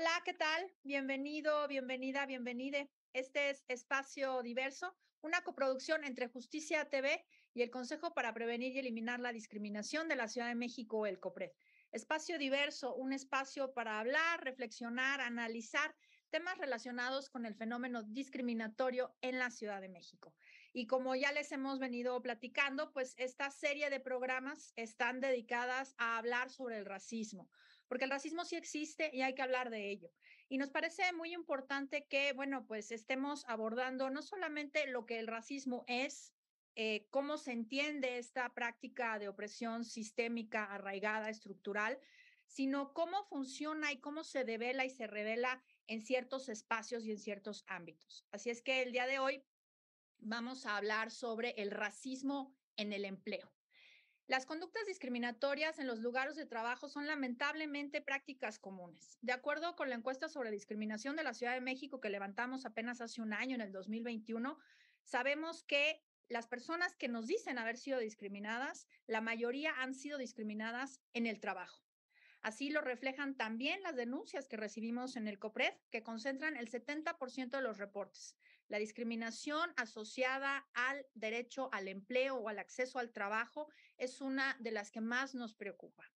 Hola, ¿qué tal? Bienvenido, bienvenida, bienvenide. Este es Espacio Diverso, una coproducción entre Justicia TV y el Consejo para Prevenir y Eliminar la Discriminación de la Ciudad de México, el COPRED. Espacio Diverso, un espacio para hablar, reflexionar, analizar temas relacionados con el fenómeno discriminatorio en la Ciudad de México. Y como ya les hemos venido platicando, pues esta serie de programas están dedicadas a hablar sobre el racismo, porque el racismo sí existe y hay que hablar de ello. Y nos parece muy importante que, bueno, pues estemos abordando no solamente lo que el racismo es, cómo se entiende esta práctica de opresión sistémica, arraigada, estructural, sino cómo funciona y cómo se devela y se revela en ciertos espacios y en ciertos ámbitos. Así es que el día de hoy vamos a hablar sobre el racismo en el empleo. Las conductas discriminatorias en los lugares de trabajo son lamentablemente prácticas comunes. De acuerdo con la encuesta sobre discriminación de la Ciudad de México que levantamos apenas hace un año, en el 2021, sabemos que las personas que nos dicen haber sido discriminadas, la mayoría han sido discriminadas en el trabajo. Así lo reflejan también las denuncias que recibimos en el COPRED, que concentran el 70% de los reportes. La discriminación asociada al derecho al empleo o al acceso al trabajo es una de las que más nos preocupa.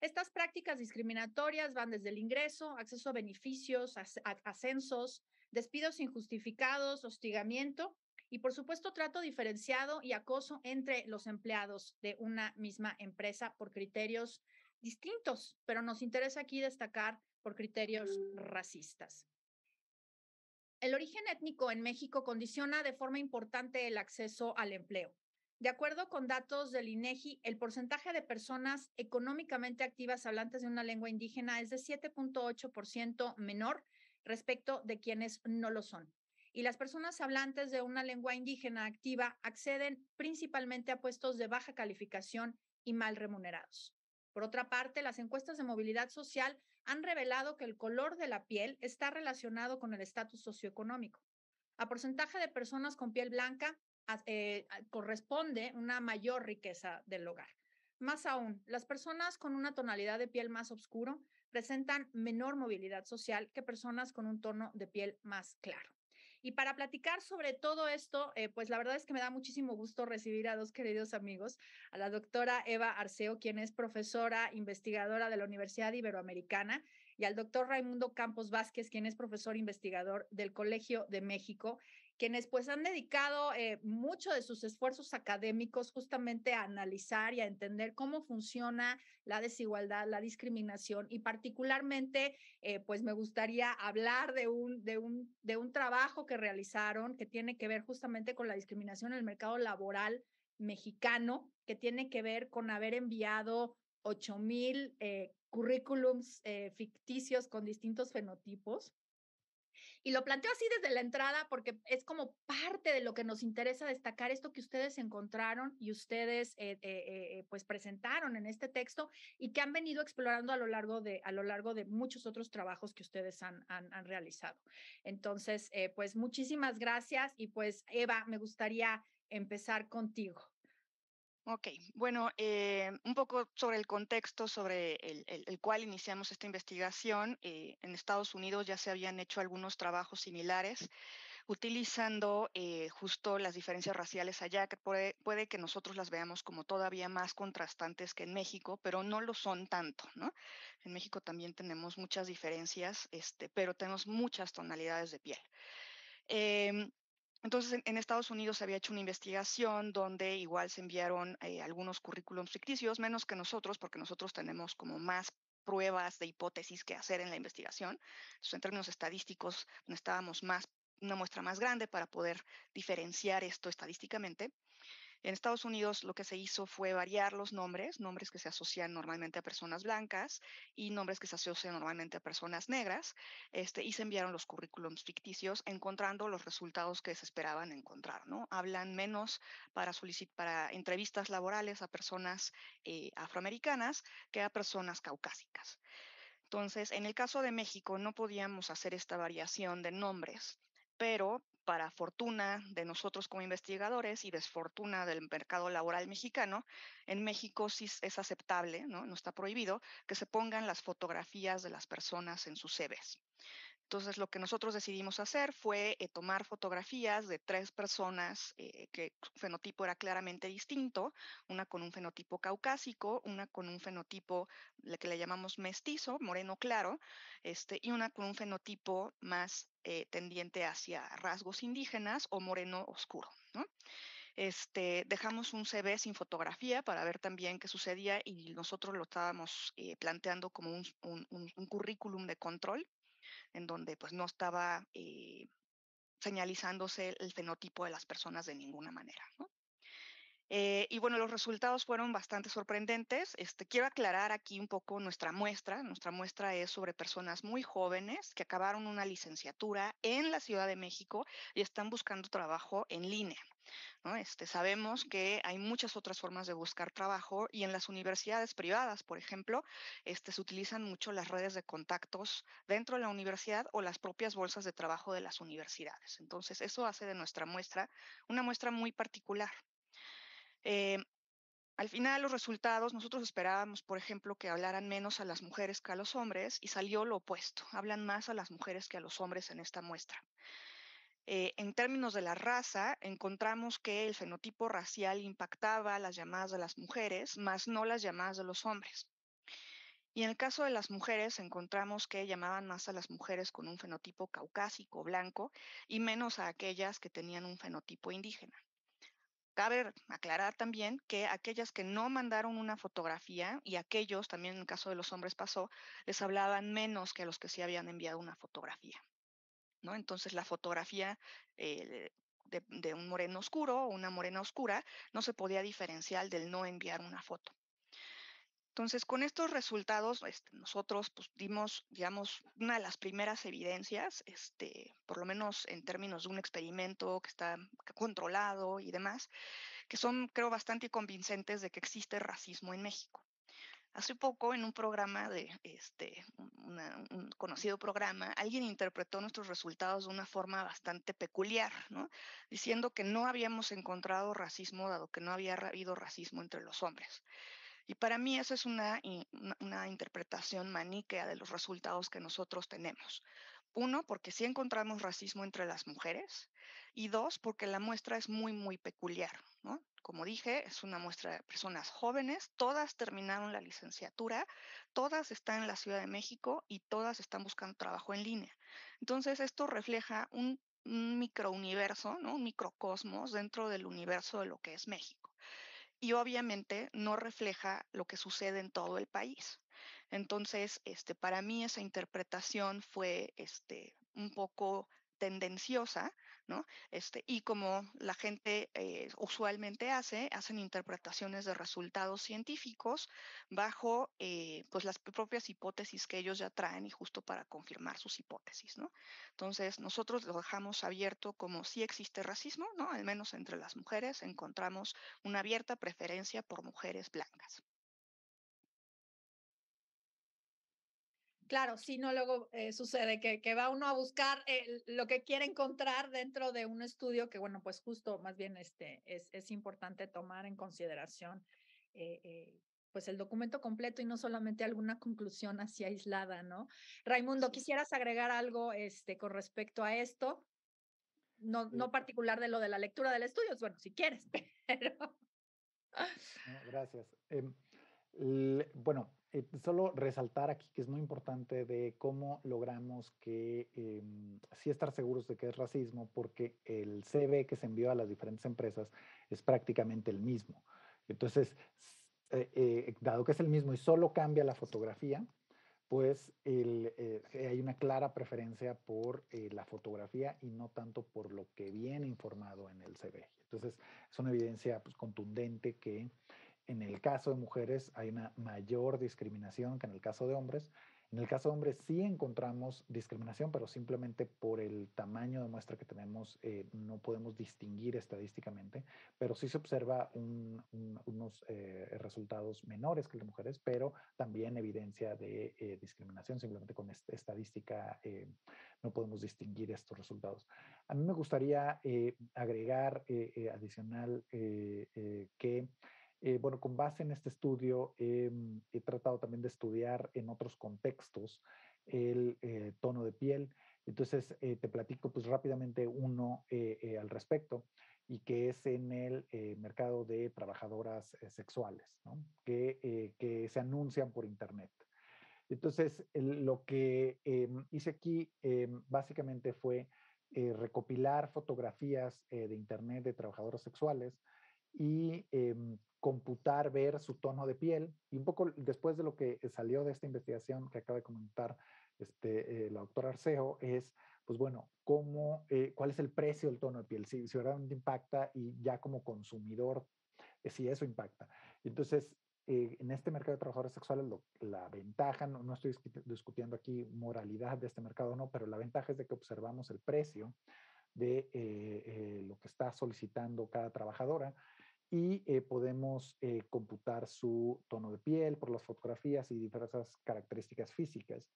Estas prácticas discriminatorias van desde el ingreso, acceso a beneficios, ascensos, despidos injustificados, hostigamiento y, por supuesto, trato diferenciado y acoso entre los empleados de una misma empresa por criterios distintos, pero nos interesa aquí destacar por criterios racistas. El origen étnico en México condiciona de forma importante el acceso al empleo. De acuerdo con datos del INEGI, el porcentaje de personas económicamente activas hablantes de una lengua indígena es de 7.8% menor respecto de quienes no lo son. Y las personas hablantes de una lengua indígena activa acceden principalmente a puestos de baja calificación y mal remunerados. Por otra parte, las encuestas de movilidad social han revelado que el color de la piel está relacionado con el estatus socioeconómico. A porcentaje de personas con piel blanca corresponde una mayor riqueza del hogar. Más aún, las personas con una tonalidad de piel más oscuro presentan menor movilidad social que personas con un tono de piel más claro. Y para platicar sobre todo esto, pues la verdad es que me da muchísimo gusto recibir a dos queridos amigos, a la doctora Eva Arceo, quien es profesora investigadora de la Universidad Iberoamericana, y al doctor Raimundo Campos Vázquez, quien es profesor investigador del Colegio de México, quienes pues han dedicado mucho de sus esfuerzos académicos justamente a analizar y a entender cómo funciona la desigualdad, la discriminación y particularmente pues me gustaría hablar de un trabajo que realizaron que tiene que ver justamente con la discriminación en el mercado laboral mexicano, que tiene que ver con haber enviado 8,000 currículums ficticios con distintos fenotipos. Y lo planteo así desde la entrada porque es como parte de lo que nos interesa destacar, esto que ustedes encontraron y ustedes pues presentaron en este texto y que han venido explorando a lo largo de muchos otros trabajos que ustedes han realizado. Entonces, pues muchísimas gracias y pues Eva, me gustaría empezar contigo. Ok, bueno, un poco sobre el contexto sobre el cual iniciamos esta investigación. En Estados Unidos ya se habían hecho algunos trabajos similares utilizando justo las diferencias raciales allá, que puede que nosotros las veamos como todavía más contrastantes que en México, pero no lo son tanto, ¿no? En México también tenemos muchas diferencias, pero tenemos muchas tonalidades de piel. Em, entonces, en Estados Unidos se había hecho una investigación donde igual se enviaron algunos currículums ficticios, menos que nosotros, porque nosotros tenemos como más pruebas de hipótesis que hacer en la investigación. Entonces, en términos estadísticos, necesitábamos una muestra más grande para poder diferenciar esto estadísticamente. En Estados Unidos lo que se hizo fue variar los nombres que se asocian normalmente a personas blancas y nombres que se asocian normalmente a personas negras, y se enviaron los currículums ficticios encontrando los resultados que se esperaban encontrar, ¿no? Hablan menos para entrevistas laborales a personas afroamericanas que a personas caucásicas. Entonces, en el caso de México no podíamos hacer esta variación de nombres, pero para fortuna de nosotros como investigadores y desfortuna del mercado laboral mexicano, en México sí es aceptable, ¿no? No está prohibido que se pongan las fotografías de las personas en sus CVs. Entonces, lo que nosotros decidimos hacer fue tomar fotografías de 3 personas que su fenotipo era claramente distinto, una con un fenotipo caucásico, una con un fenotipo que le llamamos mestizo, moreno claro, y una con un fenotipo más tendiente hacia rasgos indígenas o moreno oscuro, ¿no? Dejamos un CV sin fotografía para ver también qué sucedía y nosotros lo estábamos planteando como un currículum de control en donde pues no estaba señalizándose el fenotipo de las personas de ninguna manera, ¿no? Y bueno, los resultados fueron bastante sorprendentes. Quiero aclarar aquí un poco nuestra muestra. Nuestra muestra es sobre personas muy jóvenes que acabaron una licenciatura en la Ciudad de México y están buscando trabajo en línea, ¿no? Sabemos que hay muchas otras formas de buscar trabajo y en las universidades privadas, por ejemplo, se utilizan mucho las redes de contactos dentro de la universidad o las propias bolsas de trabajo de las universidades. Entonces, eso hace de nuestra muestra una muestra muy particular. Eh, Al final, los resultados, nosotros esperábamos, por ejemplo, que hablaran menos a las mujeres que a los hombres y salió lo opuesto. Hablan más a las mujeres que a los hombres en esta muestra. En términos de la raza, encontramos que el fenotipo racial impactaba las llamadas de las mujeres, más no las llamadas de los hombres. Y en el caso de las mujeres, encontramos que llamaban más a las mujeres con un fenotipo caucásico, blanco, y menos a aquellas que tenían un fenotipo indígena. Cabe aclarar también que aquellas que no mandaron una fotografía y aquellos, también en el caso de los hombres pasó, les hablaban menos que a los que sí habían enviado una fotografía, ¿no? Entonces la fotografía de un moreno oscuro o una morena oscura no se podía diferenciar del no enviar una foto. Entonces, con estos resultados, nosotros pues, dimos, digamos, una de las primeras evidencias, por lo menos en términos de un experimento que está controlado y demás, que son, creo, bastante convincentes de que existe racismo en México. Hace poco, en un programa un conocido programa, alguien interpretó nuestros resultados de una forma bastante peculiar, ¿no? Diciendo que no habíamos encontrado racismo, dado que no había habido racismo entre los hombres. Y para mí esa es una interpretación maniquea de los resultados que nosotros tenemos. Uno, porque sí encontramos racismo entre las mujeres, y dos, porque la muestra es muy, muy peculiar, ¿no? Como dije, es una muestra de personas jóvenes, todas terminaron la licenciatura, todas están en la Ciudad de México y todas están buscando trabajo en línea. Entonces, esto refleja un microuniverso, ¿no? Un microcosmos dentro del universo de lo que es México. Y obviamente no refleja lo que sucede en todo el país. Entonces, para mí esa interpretación fue un poco tendenciosa, ¿no? Y como la gente usualmente hacen interpretaciones de resultados científicos bajo pues las propias hipótesis que ellos ya traen y justo para confirmar sus hipótesis, ¿no? Entonces, nosotros lo dejamos abierto como si existe racismo, ¿no? Al menos entre las mujeres encontramos una abierta preferencia por mujeres blancas. Claro, sí, no, luego sucede que va uno a buscar lo que quiere encontrar dentro de un estudio que, bueno, pues justo más bien es importante tomar en consideración eh, eh, pues el documento completo y no solamente alguna conclusión así aislada, ¿no? Raimundo, Así es. ¿quisieras agregar algo con respecto a esto? No, Eh, no particular de lo de la lectura del estudio, bueno, si quieres, pero... no, gracias. Bueno, solo resaltar aquí que es muy importante de cómo logramos que sí estar seguros de que es racismo, porque el CV que se envió a las diferentes empresas es prácticamente el mismo. Entonces, dado que es el mismo y solo cambia la fotografía, pues hay una clara preferencia por la fotografía y no tanto por lo que viene informado en el CV. Entonces, es una evidencia pues, contundente que en el caso de mujeres hay una mayor discriminación que en el caso de hombres. En el caso de hombres sí encontramos discriminación, pero simplemente por el tamaño de muestra que tenemos no podemos distinguir estadísticamente, pero sí se observa unos resultados menores que las mujeres, pero también evidencia de discriminación. Simplemente con estadística no podemos distinguir estos resultados. A mí me gustaría agregar adicional que bueno, con base en este estudio, he tratado también de estudiar en otros contextos el tono de piel. Entonces, te platico pues rápidamente uno al respecto, y que es en el mercado de trabajadoras sexuales, ¿no? Que se anuncian por Internet. Entonces, lo que hice aquí básicamente fue recopilar fotografías de Internet de trabajadoras sexuales y computar, ver su tono de piel. Y un poco después de lo que salió de esta investigación que acaba de comentar la doctora Arceo, es, pues bueno, cuál es el precio del tono de piel, si realmente impacta, y ya como consumidor, si eso impacta. Entonces, en este mercado de trabajadores sexuales, la ventaja, no estoy discutiendo aquí moralidad de este mercado, no, pero la ventaja es de que observamos el precio de lo que está solicitando cada trabajadora, y podemos computar su tono de piel por las fotografías y diversas características físicas.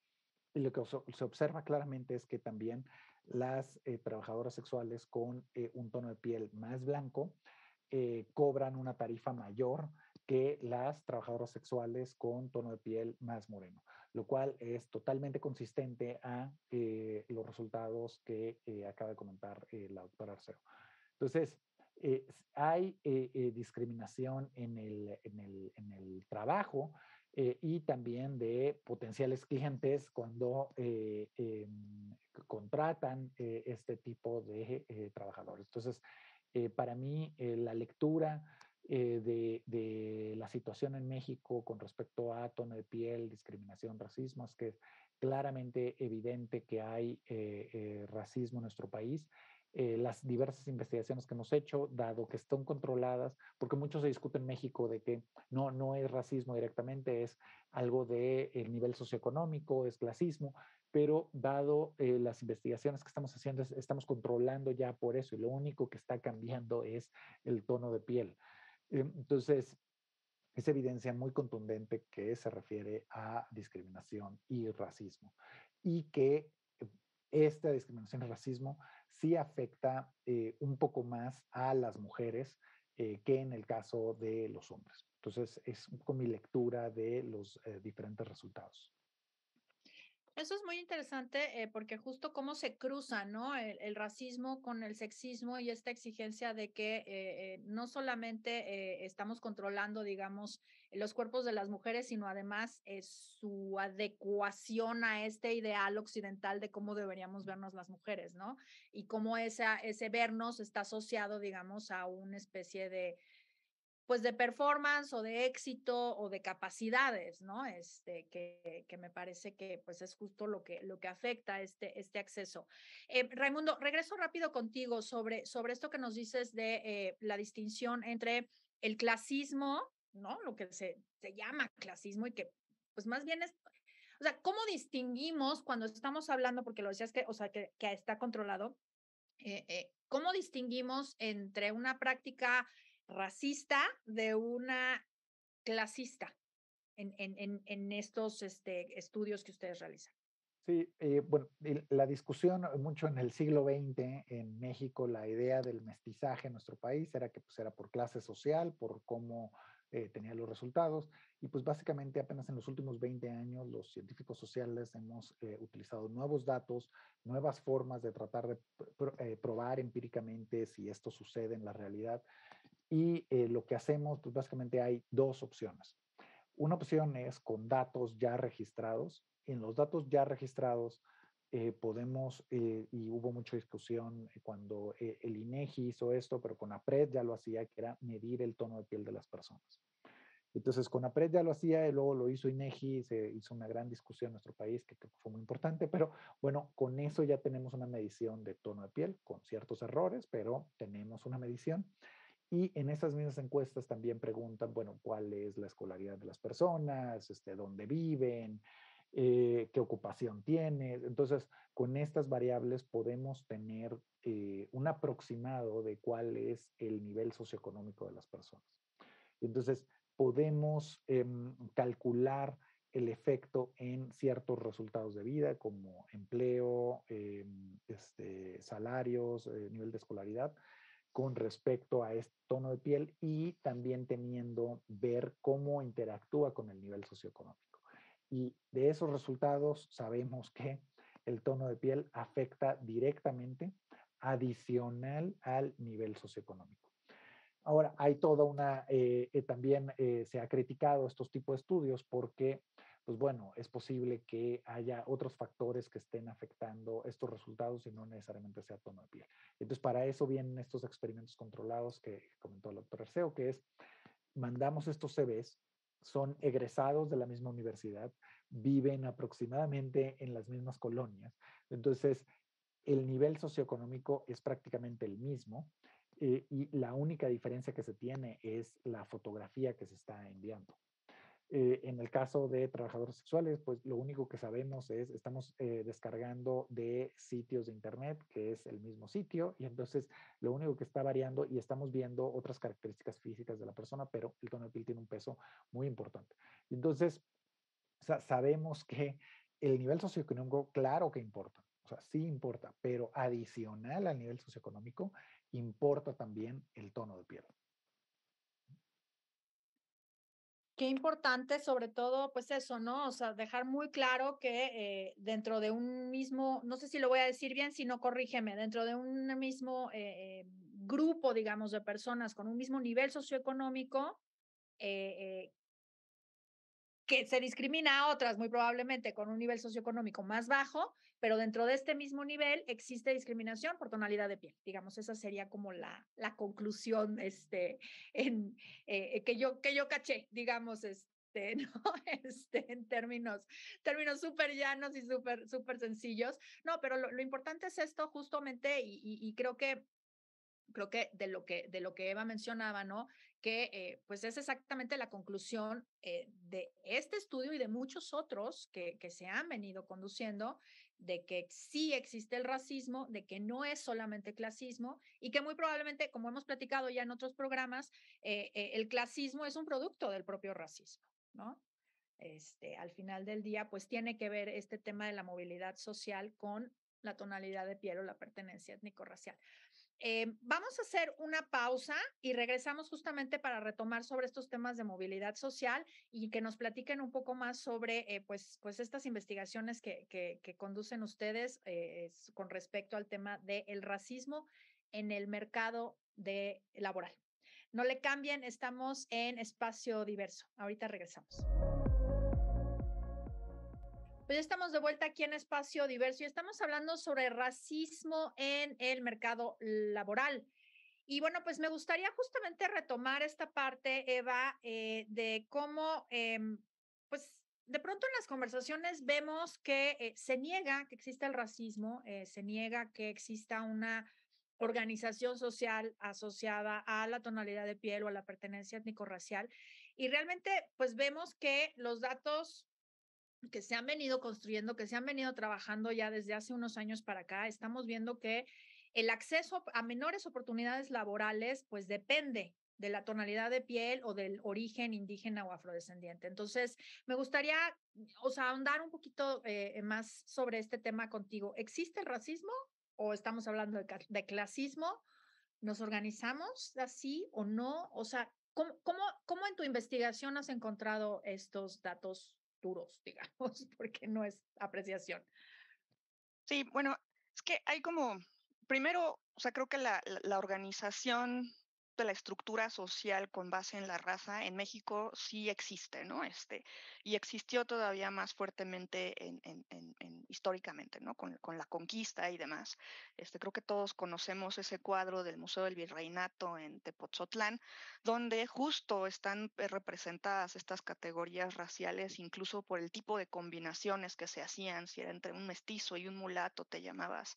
Y lo que se observa claramente es que también las trabajadoras sexuales con un tono de piel más blanco cobran una tarifa mayor que las trabajadoras sexuales con tono de piel más moreno, lo cual es totalmente consistente a los resultados que acaba de comentar la doctora Arceo. Entonces, hay discriminación en el trabajo y también de potenciales clientes cuando contratan este tipo de trabajadores. Entonces, para mí, la lectura de la situación en México con respecto a tono de piel, discriminación, racismo, es que es claramente evidente que hay racismo en nuestro país. Las diversas investigaciones que hemos hecho, dado que están controladas, porque mucho se discute en México de que no es racismo directamente, es algo de el nivel socioeconómico, es clasismo, pero dado las investigaciones que estamos haciendo, estamos controlando ya por eso, y lo único que está cambiando es el tono de piel. Entonces, es evidencia muy contundente que se refiere a discriminación y racismo, y que esta discriminación y racismo sí afecta un poco más a las mujeres que en el caso de los hombres. Entonces, es un poco mi lectura de los diferentes resultados. Eso es muy interesante porque justo cómo se cruza, ¿no? El racismo con el sexismo y esta exigencia de que no solamente estamos controlando, digamos, los cuerpos de las mujeres, sino además su adecuación a este ideal occidental de cómo deberíamos vernos las mujeres, ¿no? Y cómo ese vernos está asociado, digamos, a una especie de pues de performance o de éxito o de capacidades, ¿no? Que me parece que pues es justo lo que afecta este acceso. Raimundo, regreso rápido contigo sobre esto que nos dices de la distinción entre el clasismo, ¿no? Lo que se llama clasismo y que pues más bien es, o sea, ¿cómo distinguimos cuando estamos hablando, porque lo decías que, o sea, que está controlado, ¿cómo distinguimos entre una práctica racista de una clasista en estos estudios que ustedes realizan? Sí, bueno, la discusión mucho en el siglo XX en México, la idea del mestizaje en nuestro país era que pues, era por clase social, por cómo tenía los resultados, y pues básicamente apenas en los últimos 20 años los científicos sociales hemos utilizado nuevos datos, nuevas formas de tratar de probar empíricamente si esto sucede en la realidad, y lo que hacemos, pues básicamente hay dos opciones. Una opción es con datos ya registrados. En los datos ya registrados podemos, y hubo mucha discusión cuando el INEGI hizo esto, pero con APRED ya lo hacía, que era medir el tono de piel de las personas. Entonces, con APRED ya lo hacía, y luego lo hizo INEGI, se hizo una gran discusión en nuestro país, que creo que fue muy importante, pero bueno, con eso ya tenemos una medición de tono de piel, con ciertos errores, pero tenemos una medición. Y en esas mismas encuestas también preguntan, bueno, cuál es la escolaridad de las personas, dónde viven, qué ocupación tienes. Entonces, con estas variables podemos tener un aproximado de cuál es el nivel socioeconómico de las personas. Entonces, podemos calcular el efecto en ciertos resultados de vida, como empleo, salarios, nivel de escolaridad, con respecto a este tono de piel y también teniendo ver cómo interactúa con el nivel socioeconómico. Y de esos resultados sabemos que el tono de piel afecta directamente, adicional al nivel socioeconómico. Ahora, hay toda una, también se ha criticado estos tipos de estudios porque, pues bueno, es posible que haya otros factores que estén afectando estos resultados y no necesariamente sea tono de piel. Entonces, para eso vienen estos experimentos controlados que comentó el doctor Arceo, que es, mandamos estos CVs, son egresados de la misma universidad, viven aproximadamente en las mismas colonias. Entonces, el nivel socioeconómico es prácticamente el mismo y la única diferencia que se tiene es la fotografía que se está enviando. En el caso de trabajadores sexuales, pues lo único que sabemos es, estamos descargando de sitios de internet, que es el mismo sitio, y entonces lo único que está variando y estamos viendo otras características físicas de la persona, pero el tono de piel tiene un peso muy importante. Entonces, sabemos que el nivel socioeconómico, claro que importa, o sea, sí importa, pero adicional al nivel socioeconómico, importa también el tono de piel. Qué importante, sobre todo, pues eso, ¿no? O sea, dejar muy claro que dentro de un mismo, no sé si lo voy a decir bien, si no, corrígeme, dentro de un mismo grupo, digamos, de personas con un mismo nivel socioeconómico, eh, que se discrimina a otras muy probablemente con un nivel socioeconómico más bajo, pero dentro de este mismo nivel existe discriminación por tonalidad de piel. Digamos, esa sería como la conclusión que yo caché, digamos, ¿no? En términos súper llanos y súper sencillos. No, pero lo importante es esto justamente y creo que de lo que Eva mencionaba, ¿no? Que pues es exactamente la conclusión de este estudio y de muchos otros que se han venido conduciendo, de que sí existe el racismo, de que no es solamente clasismo y que muy probablemente, como hemos platicado ya en otros programas, el clasismo es un producto del propio racismo, ¿no? Al final del día, pues tiene que ver este tema de la movilidad social con la tonalidad de piel o la pertenencia étnico-racial. Vamos a hacer una pausa y regresamos justamente para retomar sobre estos temas de movilidad social y que nos platiquen un poco más sobre pues estas investigaciones que conducen ustedes con respecto al tema del racismo en el mercado laboral. No le cambien, estamos en Espacio Diverso. Ahorita regresamos. Pues ya estamos de vuelta aquí en Espacio Diverso y estamos hablando sobre racismo en el mercado laboral. Y bueno, pues me gustaría justamente retomar esta parte, Eva, de cómo, pues de pronto en las conversaciones vemos que se niega que exista el racismo, se niega que exista una organización social asociada a la tonalidad de piel o a la pertenencia étnico-racial. Y realmente, pues vemos que los datos que se han venido construyendo, que se han venido trabajando ya desde hace unos años para acá, estamos viendo que el acceso a menores oportunidades laborales, pues depende de la tonalidad de piel o del origen indígena o afrodescendiente. Entonces, me gustaría, o sea, ahondar un poquito más sobre este tema contigo. ¿Existe el racismo o estamos hablando de clasismo? ¿Nos organizamos así o no? O sea, ¿cómo en tu investigación has encontrado estos datos duros, digamos, porque no es apreciación? Sí, bueno, es que hay como, primero, o sea, creo que la organización de la estructura social con base en la raza en México sí existe, ¿no? Y existió todavía más fuertemente históricamente, ¿no? Con la conquista y demás. Creo que todos conocemos ese cuadro del Museo del Virreinato en Tepoztlán, donde justo están representadas estas categorías raciales, incluso por el tipo de combinaciones que se hacían, si era entre un mestizo y un mulato te llamabas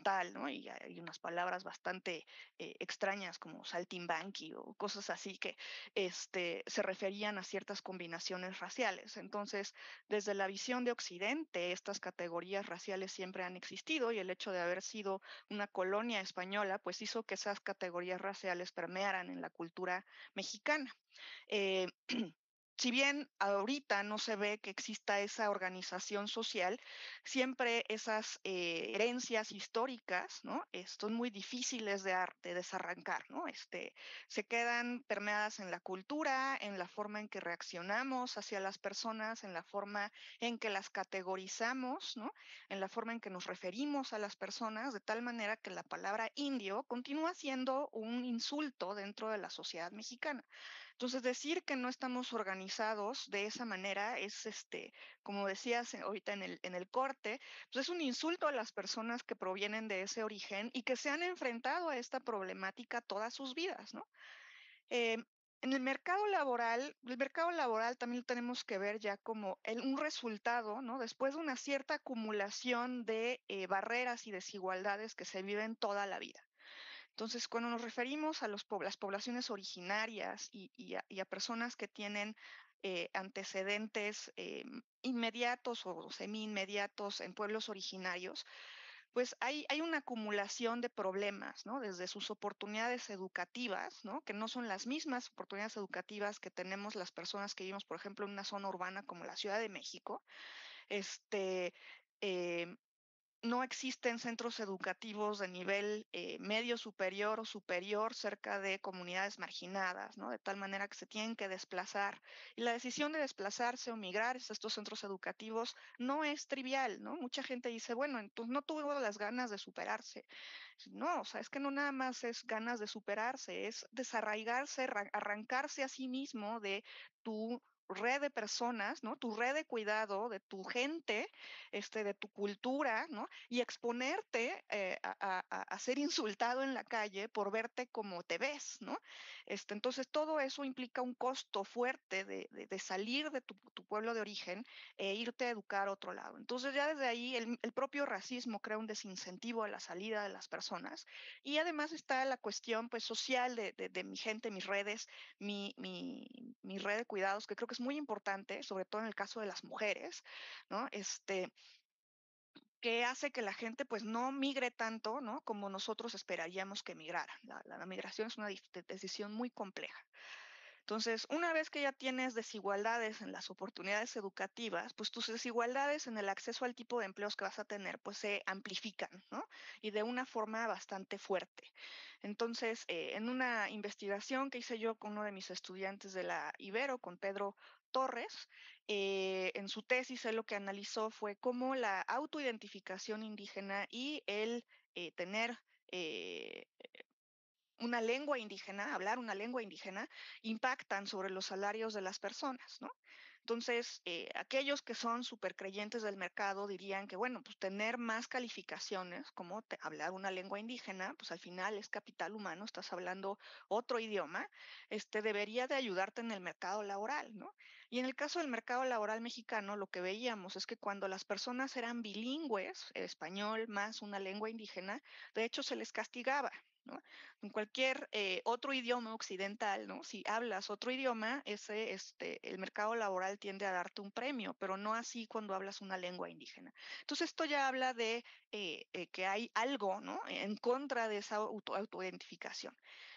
tal, ¿no? Y hay unas palabras bastante extrañas como saltimbanqui o cosas así que se referían a ciertas combinaciones raciales. Entonces, desde la visión de Occidente, estas categorías raciales siempre han existido y el hecho de haber sido una colonia española, pues hizo que esas categorías raciales permearan en la cultura mexicana. Eh, si bien ahorita no se ve que exista esa organización social, siempre esas herencias históricas, ¿no? Son muy difíciles de desarrancar, ¿no? Se quedan permeadas en la cultura, en la forma en que reaccionamos hacia las personas, en la forma en que las categorizamos, ¿no? En la forma en que nos referimos a las personas, de tal manera que la palabra indio continúa siendo un insulto dentro de la sociedad mexicana. Entonces, decir que no estamos organizados de esa manera es, como decías ahorita en el corte, pues es un insulto a las personas que provienen de ese origen y que se han enfrentado a esta problemática todas sus vidas, ¿no? Eh, en el mercado laboral también lo tenemos que ver ya como un resultado, ¿no? Después de una cierta acumulación de barreras y desigualdades que se viven toda la vida. Entonces, cuando nos referimos a las poblaciones originarias y a personas que tienen antecedentes inmediatos o semi-inmediatos en pueblos originarios, pues hay una acumulación de problemas, ¿no? Desde sus oportunidades educativas, ¿no? Que no son las mismas oportunidades educativas que tenemos las personas que vivimos, por ejemplo, en una zona urbana como la Ciudad de México. Este, eh, no existen centros educativos de nivel medio superior o superior cerca de comunidades marginadas, ¿no? De tal manera que se tienen que desplazar. Y la decisión de desplazarse o migrar a estos centros educativos no es trivial, ¿no? Mucha gente dice, bueno, entonces no tuvo las ganas de superarse. No, o sea, es que no nada más es ganas de superarse, es desarraigarse, arrancarse a sí mismo de tu red de personas, ¿no? Tu red de cuidado de tu gente, de tu cultura, ¿no? Y exponerte a ser insultado en la calle por verte como te ves, ¿no? Entonces, todo eso implica un costo fuerte de salir de tu pueblo de origen e irte a educar a otro lado. Entonces, ya desde ahí el propio racismo crea un desincentivo a la salida de las personas y además está la cuestión pues social de mi gente, mis redes, mi red de cuidados, que creo que es muy importante, sobre todo en el caso de las mujeres, ¿no? Que hace que la gente pues no migre tanto, ¿no? Como nosotros esperaríamos que migrara. La migración es una decisión muy compleja. Entonces, una vez que ya tienes desigualdades en las oportunidades educativas, pues tus desigualdades en el acceso al tipo de empleos que vas a tener, pues se amplifican, ¿no? Y de una forma bastante fuerte. Entonces, en una investigación que hice yo con uno de mis estudiantes de la Ibero, con Pedro Torres, en su tesis él lo que analizó fue cómo la autoidentificación indígena y el tener una lengua indígena, hablar una lengua indígena, impactan sobre los salarios de las personas, ¿no? Entonces, aquellos que son súper creyentes del mercado dirían que, bueno, pues tener más calificaciones, como hablar una lengua indígena, pues al final es capital humano, estás hablando otro idioma, debería de ayudarte en el mercado laboral, ¿no? Y en el caso del mercado laboral mexicano, lo que veíamos es que cuando las personas eran bilingües, español más una lengua indígena, de hecho se les castigaba, ¿no? En cualquier otro idioma occidental, ¿no? Si hablas otro idioma, el mercado laboral tiende a darte un premio, pero no así cuando hablas una lengua indígena. Entonces esto ya habla de que hay algo, ¿no? En contra de esa autoidentificación.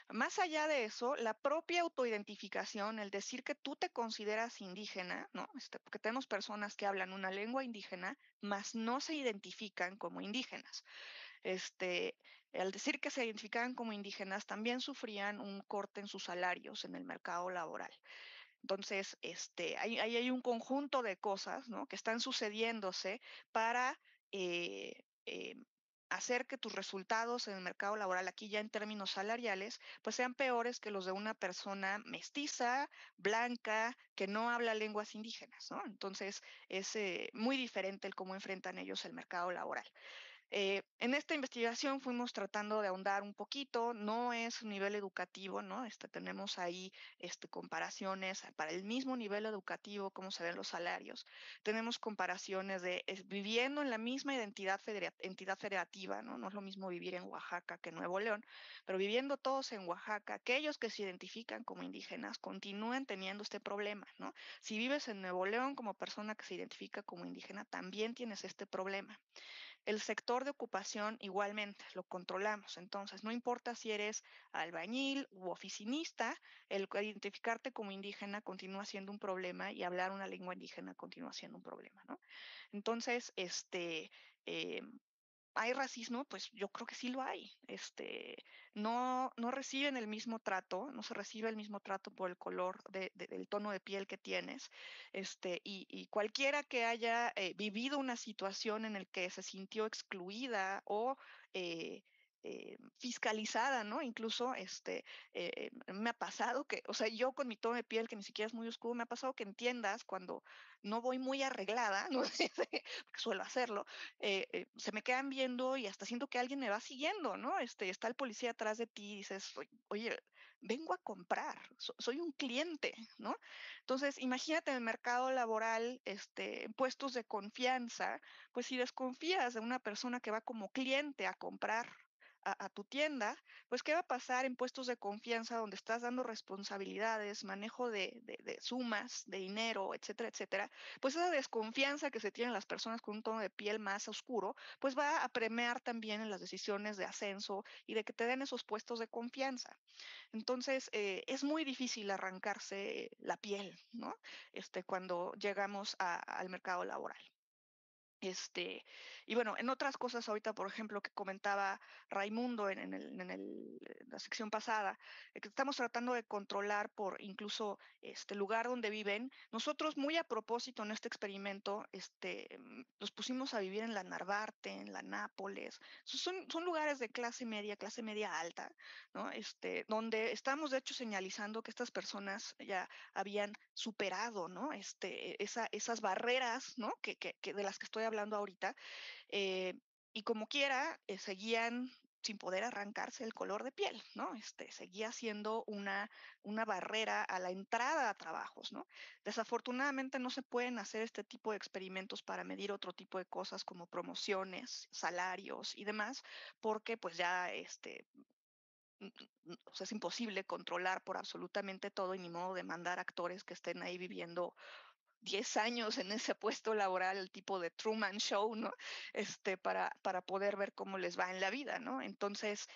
Más allá de eso, la propia autoidentificación, el decir que tú te consideras indígena, ¿no? Porque tenemos personas que hablan una lengua indígena, mas no se identifican como indígenas. Al decir que se identificaban como indígenas, también sufrían un corte en sus salarios en el mercado laboral. Entonces, ahí hay un conjunto de cosas, ¿no? Que están sucediéndose para eh, eh, hacer que tus resultados en el mercado laboral, aquí ya en términos salariales, pues sean peores que los de una persona mestiza, blanca, que no habla lenguas indígenas, ¿no? Entonces, es muy diferente el cómo enfrentan ellos el mercado laboral. En esta investigación fuimos tratando de ahondar un poquito, no es un nivel educativo, ¿no? Tenemos ahí comparaciones para el mismo nivel educativo, cómo se ven los salarios. Tenemos comparaciones de viviendo en la misma entidad federativa, ¿no? No es lo mismo vivir en Oaxaca que en Nuevo León, pero viviendo todos en Oaxaca, aquellos que se identifican como indígenas continúan teniendo este problema, ¿no? Si vives en Nuevo León como persona que se identifica como indígena, también tienes este problema. El sector de ocupación igualmente lo controlamos, entonces no importa si eres albañil u oficinista, el identificarte como indígena continúa siendo un problema y hablar una lengua indígena continúa siendo un problema, ¿no? Entonces, eh, ¿hay racismo? Pues yo creo que sí lo hay. No reciben el mismo trato, no se recibe el mismo trato por el color del tono de piel que tienes. Y cualquiera que haya vivido una situación en la que se sintió excluida o eh, fiscalizada, ¿no? Incluso me ha pasado que, o sea, yo con mi tono de piel que ni siquiera es muy oscuro, me ha pasado que en tiendas cuando no voy muy arreglada, no sé, porque suelo hacerlo, se me quedan viendo y hasta siento que alguien me va siguiendo, ¿no? Está el policía atrás de ti y dices, oye, vengo a comprar, soy un cliente, ¿no? Entonces, imagínate en el mercado laboral, en puestos de confianza, pues si desconfías de una persona que va como cliente a comprar a tu tienda, pues ¿qué va a pasar en puestos de confianza donde estás dando responsabilidades, manejo de sumas, de dinero, etcétera, etcétera? Pues esa desconfianza que se tienen las personas con un tono de piel más oscuro, pues va a premiar también en las decisiones de ascenso y de que te den esos puestos de confianza. Entonces, es muy difícil arrancarse la piel, ¿no? Cuando llegamos al mercado laboral. Y bueno, en otras cosas ahorita, por ejemplo, que comentaba Raimundo en la sección pasada, que estamos tratando de controlar por incluso este lugar donde viven. Nosotros muy a propósito en este experimento, los pusimos a vivir en la Narvarte, en la Nápoles. Son lugares de clase media alta, ¿no? Donde estamos de hecho señalizando que estas personas ya habían superado, ¿no? Esas barreras, ¿no? Que de las que estoy hablando ahorita, eh, y como quiera, seguían sin poder arrancarse el color de piel, ¿no? Seguía siendo una barrera a la entrada a trabajos, ¿no? Desafortunadamente no se pueden hacer este tipo de experimentos para medir otro tipo de cosas como promociones, salarios y demás, porque pues ya o sea, es imposible controlar por absolutamente todo y ni modo de mandar actores que estén ahí viviendo 10 años en ese puesto laboral, el tipo de Truman Show, ¿no? Para poder ver cómo les va en la vida, ¿no? Entonces,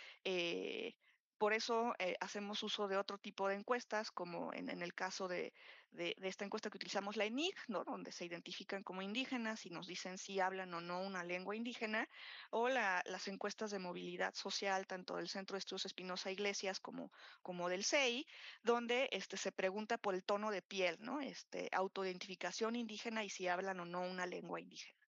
por eso hacemos uso de otro tipo de encuestas, como en el caso de esta encuesta que utilizamos, la ENIC, ¿no? Donde se identifican como indígenas y nos dicen si hablan o no una lengua indígena, o las encuestas de movilidad social, tanto del Centro de Estudios Espinosa Iglesias como del CEI, donde se pregunta por el tono de piel, ¿no? Autoidentificación indígena y si hablan o no una lengua indígena.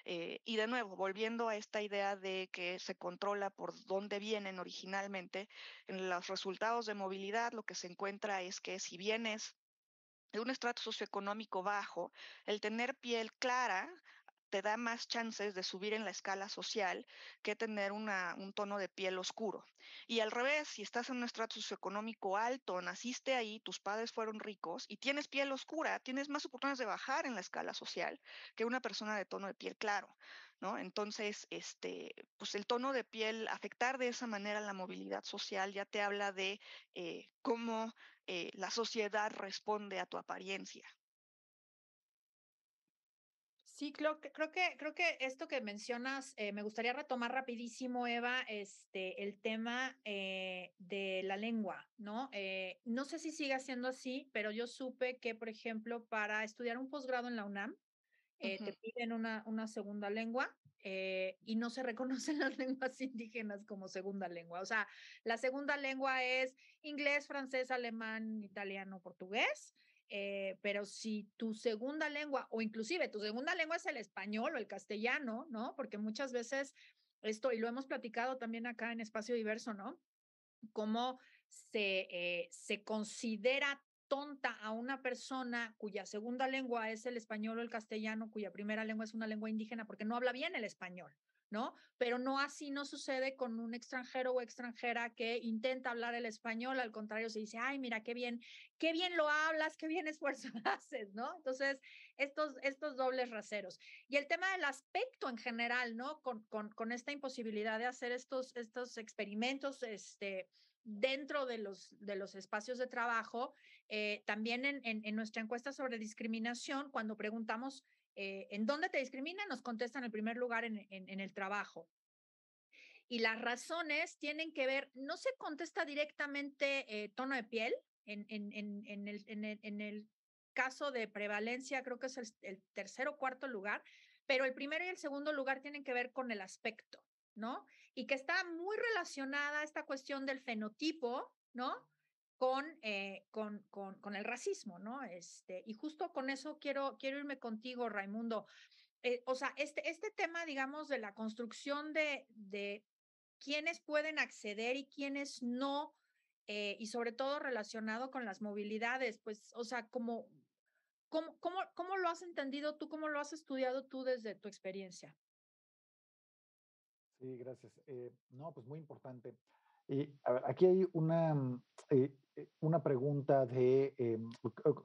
Y de nuevo, volviendo a esta idea de que se controla por dónde vienen originalmente, en los resultados de movilidad lo que se encuentra es que si vienes de un estrato socioeconómico bajo, el tener piel clara te da más chances de subir en la escala social que tener un tono de piel oscuro. Y al revés, si estás en un estrato socioeconómico alto, naciste ahí, tus padres fueron ricos y tienes piel oscura, tienes más oportunidades de bajar en la escala social que una persona de tono de piel claro, ¿no? Entonces, pues el tono de piel, afectar de esa manera la movilidad social ya te habla de cómo la sociedad responde a tu apariencia. Sí, creo que esto que mencionas, me gustaría retomar rapidísimo, Eva, el tema de la lengua, ¿no? No sé si sigue siendo así, pero yo supe que, por ejemplo, para estudiar un posgrado en la UNAM, te Ujú. piden una segunda lengua y no se reconocen las lenguas indígenas como segunda lengua. O sea, la segunda lengua es inglés, francés, alemán, italiano, portugués. Pero si tu segunda lengua, o inclusive tu segunda lengua es el español o el castellano, ¿no? Porque muchas veces esto, y lo hemos platicado también acá en Espacio Diverso, ¿no? Cómo se considera tonta a una persona cuya segunda lengua es el español o el castellano, cuya primera lengua es una lengua indígena, porque no habla bien el español, ¿no? Pero no así no sucede con un extranjero o extranjera que intenta hablar el español, al contrario, se dice, ay, mira, qué bien lo hablas, qué bien esfuerzo haces, ¿no? Entonces, estos dobles raseros. Y el tema del aspecto en general, ¿no? Con esta imposibilidad de hacer estos experimentos, dentro de los espacios de trabajo, también en nuestra encuesta sobre discriminación, cuando preguntamos ¿en dónde te discriminan? Nos contestan en primer lugar en el trabajo. Y las razones tienen que ver, no se contesta directamente tono de piel, en el caso de prevalencia creo que es el tercer o cuarto lugar, pero el primero y el segundo lugar tienen que ver con el aspecto, ¿no? Y que está muy relacionada esta cuestión del fenotipo, ¿no? Con el racismo, ¿no? Y justo con eso quiero irme contigo, Raimundo. O sea, este tema, digamos, de la construcción de quiénes pueden acceder y quiénes no, y sobre todo relacionado con las movilidades, pues, o sea, ¿cómo lo has entendido tú? ¿Cómo lo has estudiado tú desde tu experiencia? Sí, gracias. No, pues muy importante. Y a ver, aquí hay una pregunta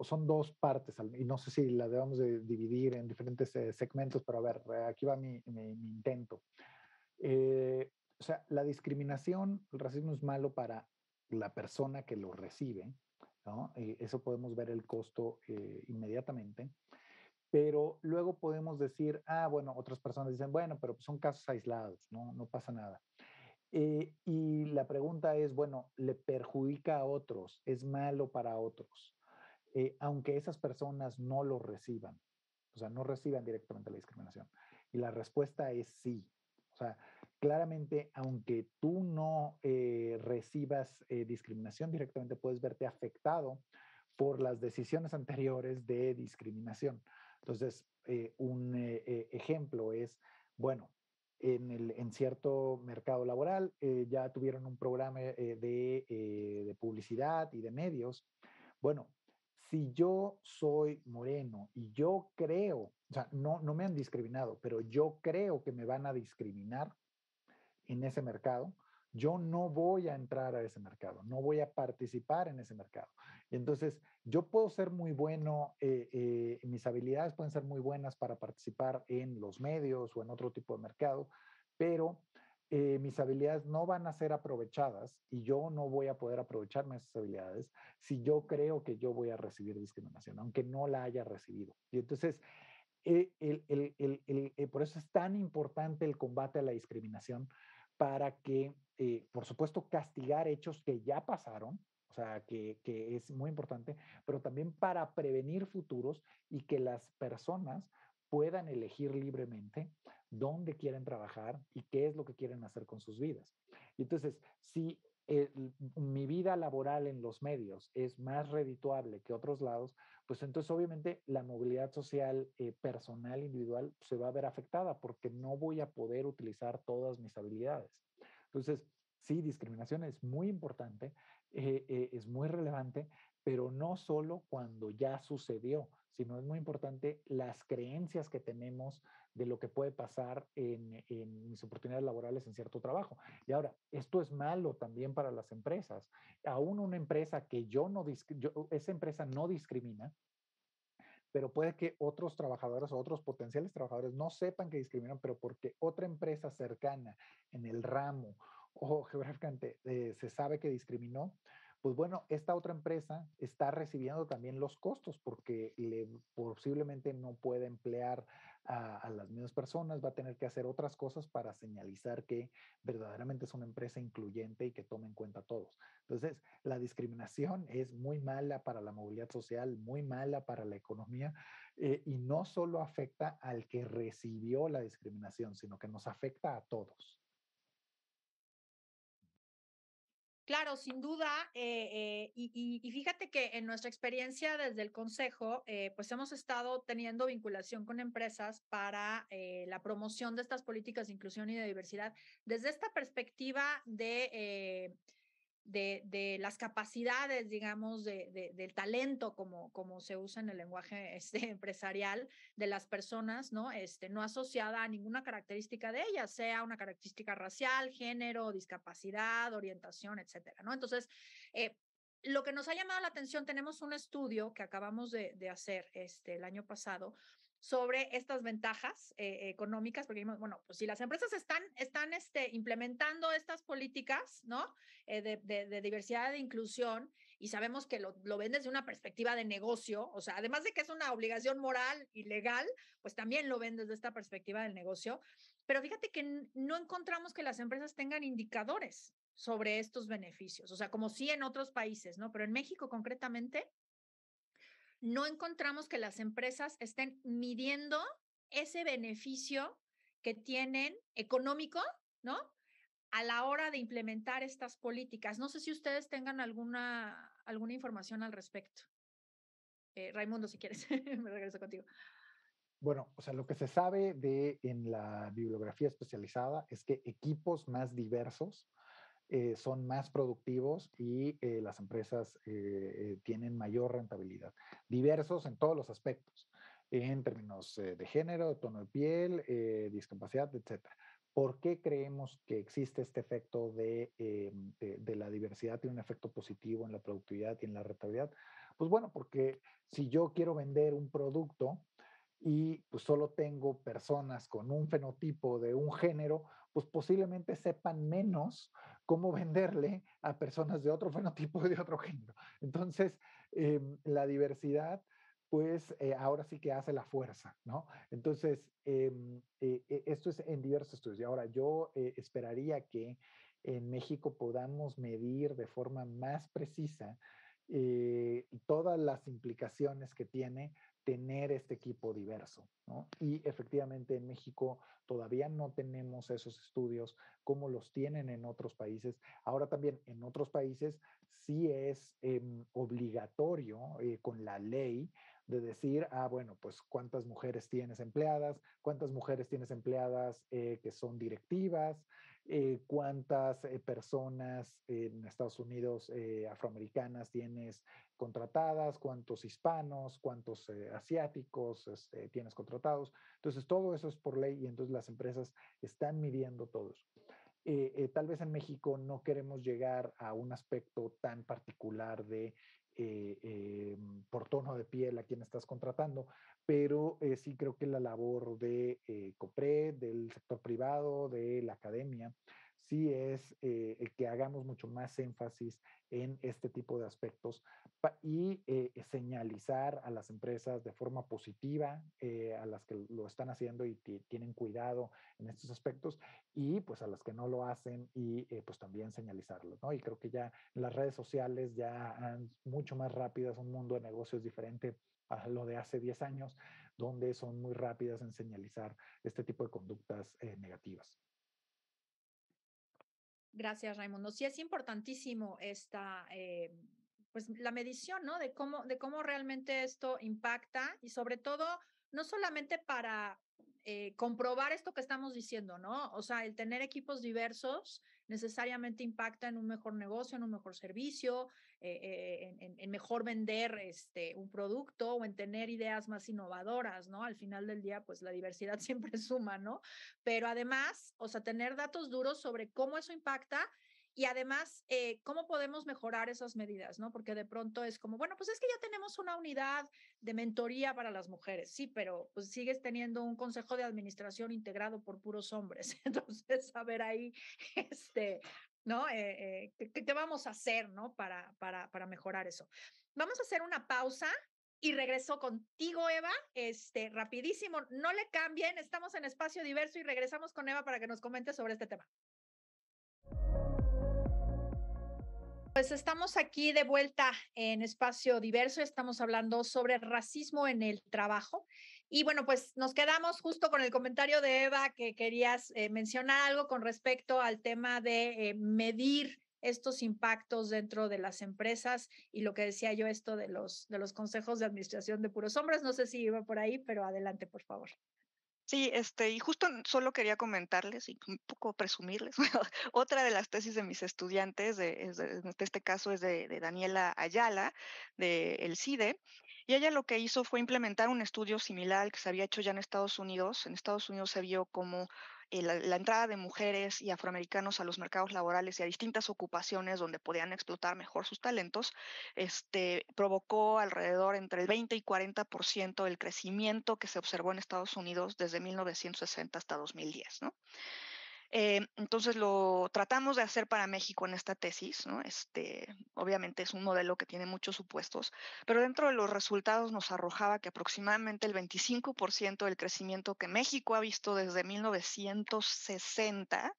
son dos partes, y no sé si la debemos de dividir en diferentes segmentos, pero a ver, aquí va mi intento. O sea, la discriminación, el racismo es malo para la persona que lo recibe, ¿no? Eso podemos ver el costo inmediatamente. Pero luego podemos decir, bueno, otras personas dicen, bueno, pero son casos aislados, ¿no? No pasa nada. Y la pregunta es, bueno, ¿le perjudica a otros? ¿Es malo para otros? Aunque esas personas no lo reciban, o sea, no reciban directamente la discriminación. Y la respuesta es sí. O sea, claramente, aunque tú no recibas discriminación directamente, puedes verte afectado por las decisiones anteriores de discriminación. Entonces, un ejemplo es, bueno, en cierto mercado laboral ya tuvieron un programa de publicidad y de medios. Bueno, si yo soy moreno y yo creo, o sea, no me han discriminado, pero yo creo que me van a discriminar en ese mercado, yo no voy a entrar a ese mercado, no voy a participar en ese mercado. Y entonces, yo puedo ser muy bueno, mis habilidades pueden ser muy buenas para participar en los medios o en otro tipo de mercado, pero mis habilidades no van a ser aprovechadas y yo no voy a poder aprovecharme de esas habilidades si yo creo que yo voy a recibir discriminación, aunque no la haya recibido. Y entonces, por eso es tan importante el combate a la discriminación, para que, por supuesto, castigar hechos que ya pasaron, o sea, que es muy importante, pero también para prevenir futuros y que las personas puedan elegir libremente dónde quieren trabajar y qué es lo que quieren hacer con sus vidas. Y entonces, si mi vida laboral en los medios es más redituable que otros lados, pues entonces obviamente la movilidad social personal, individual, se va a ver afectada porque no voy a poder utilizar todas mis habilidades. Entonces, sí, discriminación es muy importante, es muy relevante, pero no solo cuando ya sucedió, sino es muy importante las creencias que tenemos de lo que puede pasar en mis oportunidades laborales en cierto trabajo. Y ahora, esto es malo también para las empresas. Aún una empresa que esa empresa no discrimina, pero puede que otros trabajadores o otros potenciales trabajadores no sepan que discriminan, pero porque otra empresa cercana en el ramo o geográficamente se sabe que discriminó, pues bueno, esta otra empresa está recibiendo también los costos porque posiblemente no puede emplear a las mismas personas, va a tener que hacer otras cosas para señalizar que verdaderamente es una empresa incluyente y que tome en cuenta a todos. Entonces, la discriminación es muy mala para la movilidad social, muy mala para la economía, y no solo afecta al que recibió la discriminación, sino que nos afecta a todos. Claro, sin duda, y fíjate que en nuestra experiencia desde el consejo, pues hemos estado teniendo vinculación con empresas para la promoción de estas políticas de inclusión y de diversidad desde esta perspectiva de las capacidades, digamos, del talento, como se usa en el lenguaje empresarial de las personas, ¿no? No asociada a ninguna característica de ellas, sea una característica racial, género, discapacidad, orientación, etcétera, ¿no? Entonces, lo que nos ha llamado la atención, tenemos un estudio que acabamos de hacer el año pasado sobre estas ventajas económicas, porque dijimos, bueno, pues si las empresas están implementando estas políticas, ¿no? De diversidad, de inclusión, y sabemos que lo ven desde una perspectiva de negocio, o sea, además de que es una obligación moral y legal, pues también lo ven desde esta perspectiva del negocio, pero fíjate que no encontramos que las empresas tengan indicadores sobre estos beneficios, o sea, como sí en otros países, ¿no? Pero en México concretamente, no encontramos que las empresas estén midiendo ese beneficio que tienen económico, ¿no? A la hora de implementar estas políticas. No sé si ustedes tengan alguna información al respecto. Raimundo, si quieres, me regreso contigo. Bueno, o sea, lo que se sabe en la bibliografía especializada es que equipos más diversos son más productivos y las empresas tienen mayor rentabilidad. Diversos en todos los aspectos, en términos de género, de tono de piel, discapacidad, etcétera. ¿Por qué creemos que existe este efecto de la diversidad? Tiene un efecto positivo en la productividad y en la rentabilidad. Pues bueno, porque si yo quiero vender un producto y pues solo tengo personas con un fenotipo de un género, pues posiblemente sepan menos cómo venderle a personas de otro fenotipo y de otro género. Entonces, la diversidad, pues ahora sí que hace la fuerza, ¿no? Entonces, esto es en diversos estudios. Y ahora yo esperaría que en México podamos medir de forma más precisa todas las implicaciones que tiene tener este equipo diverso, ¿no? Y efectivamente en México todavía no tenemos esos estudios como los tienen en otros países. Ahora también en otros países sí es obligatorio con la ley de decir, bueno, pues cuántas mujeres tienes empleadas, que son directivas, cuántas personas en Estados Unidos afroamericanas tienes contratadas, cuántos hispanos, cuántos asiáticos tienes contratados. Entonces, todo eso es por ley y entonces las empresas están midiendo todo eso. Tal vez en México no queremos llegar a un aspecto tan particular de por tono de piel a quien estás contratando, pero sí creo que la labor de COPRED, del sector privado, de la academia, sí es que hagamos mucho más énfasis en este tipo de aspectos y señalizar a las empresas de forma positiva, a las que lo están haciendo y tienen cuidado en estos aspectos, y pues a las que no lo hacen y pues también señalizarlo, ¿no? Y creo que ya las redes sociales ya han mucho más rápidas, un mundo de negocios diferente a lo de hace 10 años, donde son muy rápidas en señalizar este tipo de conductas negativas. Gracias, Raimundo. Sí, es importantísimo pues la medición, ¿no? De cómo realmente esto impacta y sobre todo, no solamente para comprobar esto que estamos diciendo, ¿no? O sea, el tener equipos diversos necesariamente impacta en un mejor negocio, en un mejor servicio, en mejor vender un producto o en tener ideas más innovadoras, ¿no? Al final del día, pues la diversidad siempre suma, ¿no? Pero además, o sea, tener datos duros sobre cómo eso impacta y además, ¿cómo podemos mejorar esas medidas? ¿No? Porque de pronto es como, bueno, pues es que ya tenemos una unidad de mentoría para las mujeres, sí, pero pues sigues teniendo un consejo de administración integrado por puros hombres. Entonces, a ver ahí, ¿no? ¿Qué vamos a hacer, ¿no? Para mejorar eso. Vamos a hacer una pausa y regreso contigo, Eva, rapidísimo, no le cambien, estamos en Espacio Diverso y regresamos con Eva para que nos comente sobre este tema. Pues estamos aquí de vuelta en Espacio Diverso, estamos hablando sobre racismo en el trabajo. Y bueno, pues nos quedamos justo con el comentario de Eva que querías mencionar algo con respecto al tema de medir estos impactos dentro de las empresas y lo que decía yo esto de los consejos de administración de puros hombres. No sé si iba por ahí, pero adelante, por favor. Sí, y justo solo quería comentarles y un poco presumirles, otra de las tesis de mis estudiantes, en este caso es de Daniela Ayala, del CIDE, y ella lo que hizo fue implementar un estudio similar al que se había hecho ya en Estados Unidos. En Estados Unidos se vio como la entrada de mujeres y afroamericanos a los mercados laborales y a distintas ocupaciones donde podían explotar mejor sus talentos, provocó alrededor entre el 20 y 40% del crecimiento que se observó en Estados Unidos desde 1960 hasta 2010, ¿no? Entonces lo tratamos de hacer para México en esta tesis, ¿no? Obviamente es un modelo que tiene muchos supuestos, pero dentro de los resultados nos arrojaba que aproximadamente el 25% del crecimiento que México ha visto desde 1960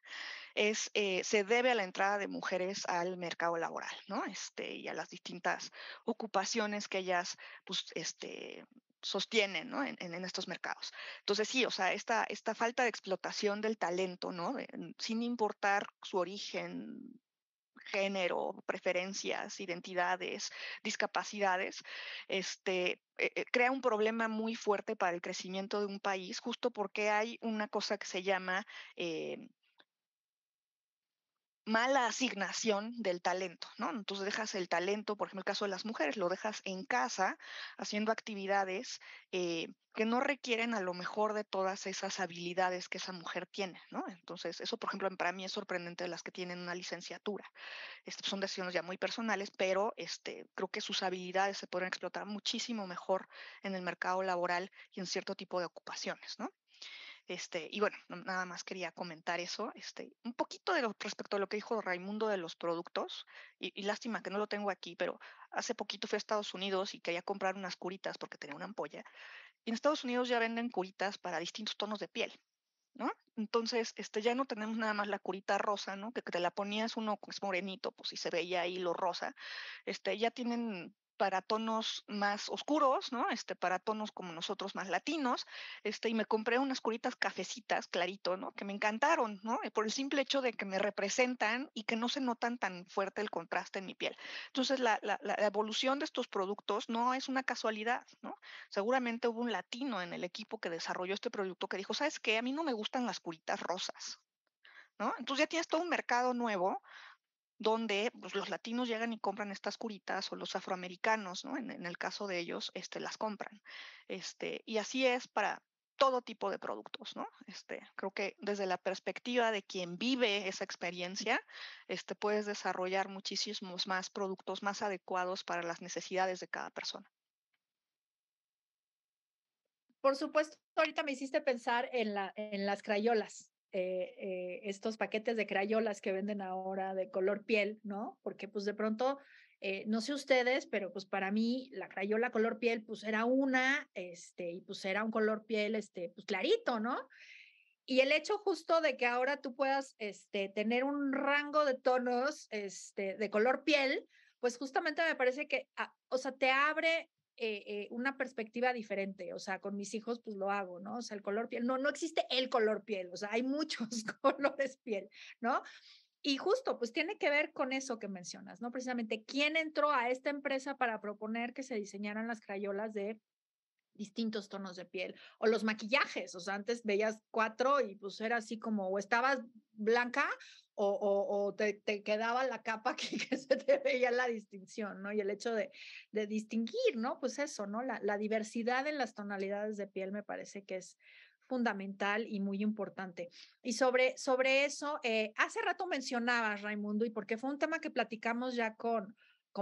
se debe a la entrada de mujeres al mercado laboral, ¿no? Y a las distintas ocupaciones que ellas, pues, sostienen, ¿no? En estos mercados. Entonces, sí, o sea, esta falta de explotación del talento, ¿no? Sin importar su origen, género, preferencias, identidades, discapacidades, crea un problema muy fuerte para el crecimiento de un país, justo porque hay una cosa que se llama mala asignación del talento, ¿no? Entonces dejas el talento, por ejemplo, el caso de las mujeres, lo dejas en casa haciendo actividades que no requieren a lo mejor de todas esas habilidades que esa mujer tiene, ¿no? Entonces, eso, por ejemplo, para mí es sorprendente de las que tienen una licenciatura. Son decisiones ya muy personales, pero creo que sus habilidades se pueden explotar muchísimo mejor en el mercado laboral y en cierto tipo de ocupaciones, ¿no? Y bueno, nada más quería comentar eso, un poquito respecto a lo que dijo Raimundo de los productos, y lástima que no lo tengo aquí, pero hace poquito fui a Estados Unidos y quería comprar unas curitas porque tenía una ampolla, y en Estados Unidos ya venden curitas para distintos tonos de piel, ¿no? Entonces, ya no tenemos nada más la curita rosa, ¿no? Que te la ponías uno que es morenito, pues si se veía ahí lo rosa, ya tienen para tonos más oscuros, ¿no? Para tonos como nosotros más latinos, y me compré unas curitas cafecitas, clarito, ¿no? Que me encantaron, ¿no? Por el simple hecho de que me representan y que no se notan tan fuerte el contraste en mi piel. Entonces, la evolución de estos productos no es una casualidad, ¿no? Seguramente hubo un latino en el equipo que desarrolló este producto que dijo, ¿sabes qué? A mí no me gustan las curitas rosas, ¿no? Entonces ya tienes todo un mercado nuevo donde pues, los latinos llegan y compran estas curitas o los afroamericanos, ¿no? En el caso de ellos, las compran. Y así es para todo tipo de productos, ¿no? Creo que desde la perspectiva de quien vive esa experiencia, puedes desarrollar muchísimos más productos más adecuados para las necesidades de cada persona. Por supuesto, ahorita me hiciste pensar en las crayolas, estos paquetes de crayolas que venden ahora de color piel, ¿no? Porque pues de pronto, no sé ustedes, pero pues para mí la crayola color piel pues era y pues era un color piel, pues clarito, ¿no? Y el hecho justo de que ahora tú puedas, tener un rango de tonos, de color piel, pues justamente me parece que, o sea, te abre una perspectiva diferente. O sea, con mis hijos, pues lo hago, ¿no? O sea, el color piel, no existe el color piel, o sea, hay muchos colores piel, ¿no? Y justo, pues tiene que ver con eso que mencionas, ¿no? Precisamente, ¿quién entró a esta empresa para proponer que se diseñaran las crayolas de distintos tonos de piel o los maquillajes? O sea, antes veías 4 y pues era así como o estabas blanca o te quedaba la capa que se te veía la distinción, ¿no? Y el hecho de distinguir, ¿no? Pues eso, ¿no? La diversidad en las tonalidades de piel me parece que es fundamental y muy importante. Y sobre eso, hace rato mencionabas, Raimundo, y porque fue un tema que platicamos ya con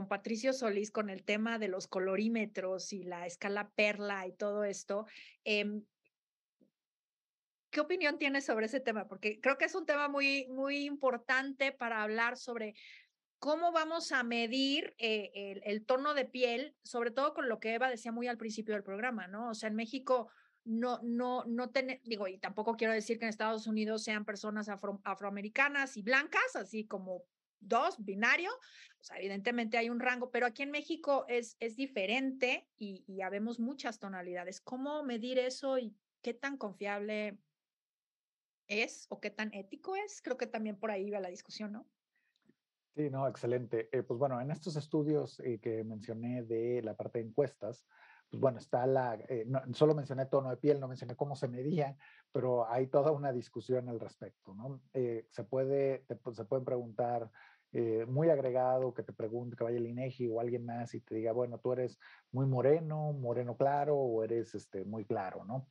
Patricio Solís, con el tema de los colorímetros y la escala Perla y todo esto. ¿Qué opinión tienes sobre ese tema? Porque creo que es un tema muy importante para hablar sobre cómo vamos a medir el tono de piel, sobre todo con lo que Eva decía muy al principio del programa, ¿no? O sea, en México digo, y tampoco quiero decir que en Estados Unidos sean personas afroamericanas y blancas, así como dos, binario. O sea, evidentemente hay un rango, pero aquí en México es diferente y habemos muchas tonalidades. ¿Cómo medir eso y qué tan confiable es o qué tan ético es? Creo que también por ahí va la discusión, ¿no? Sí, no, excelente. Pues bueno, en estos estudios que mencioné de la parte de encuestas, pues bueno, está solo mencioné tono de piel, no mencioné cómo se medía, pero hay toda una discusión al respecto, ¿no? Se pueden preguntar muy agregado, que te pregunte, que vaya el INEGI o alguien más y te diga, bueno, tú eres muy moreno, moreno claro, o eres muy claro, ¿no?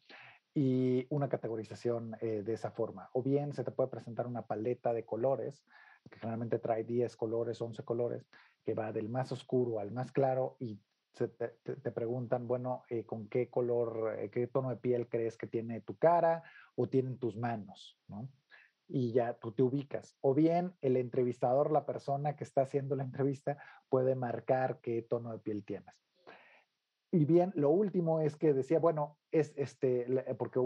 Y una categorización de esa forma. O bien se te puede presentar una paleta de colores, que generalmente trae 10 colores, 11 colores, que va del más oscuro al más claro y te preguntan, bueno, ¿con qué color, qué tono de piel crees que tiene tu cara o tienen tus manos, ¿no? Y ya tú te ubicas. O bien el entrevistador, la persona que está haciendo la entrevista, puede marcar qué tono de piel tienes. Y bien, lo último es que decía, bueno, porque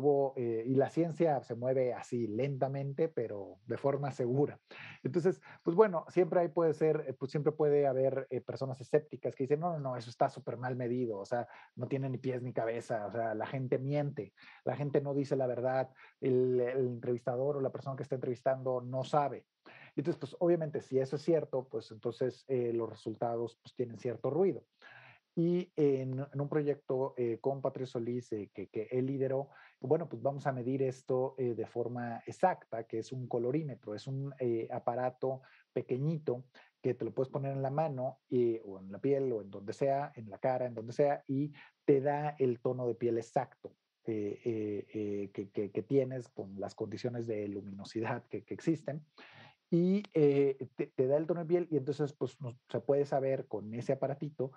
y la ciencia se mueve así lentamente, pero de forma segura. Entonces, pues bueno, siempre puede haber personas escépticas que dicen, no, eso está súper mal medido, o sea, no tiene ni pies ni cabeza, o sea, la gente miente, la gente no dice la verdad, el entrevistador o la persona que está entrevistando no sabe. Entonces, pues obviamente, si eso es cierto, pues entonces los resultados pues tienen cierto ruido. Y en un proyecto con Patricio Solís que él lideró, bueno, pues vamos a medir esto de forma exacta, que es un colorímetro, es un aparato pequeñito que te lo puedes poner en la mano o en la piel o en donde sea, en la cara, en donde sea, y te da el tono de piel exacto que tienes con las condiciones de luminosidad que existen y te da el tono de piel y entonces pues se puede saber con ese aparatito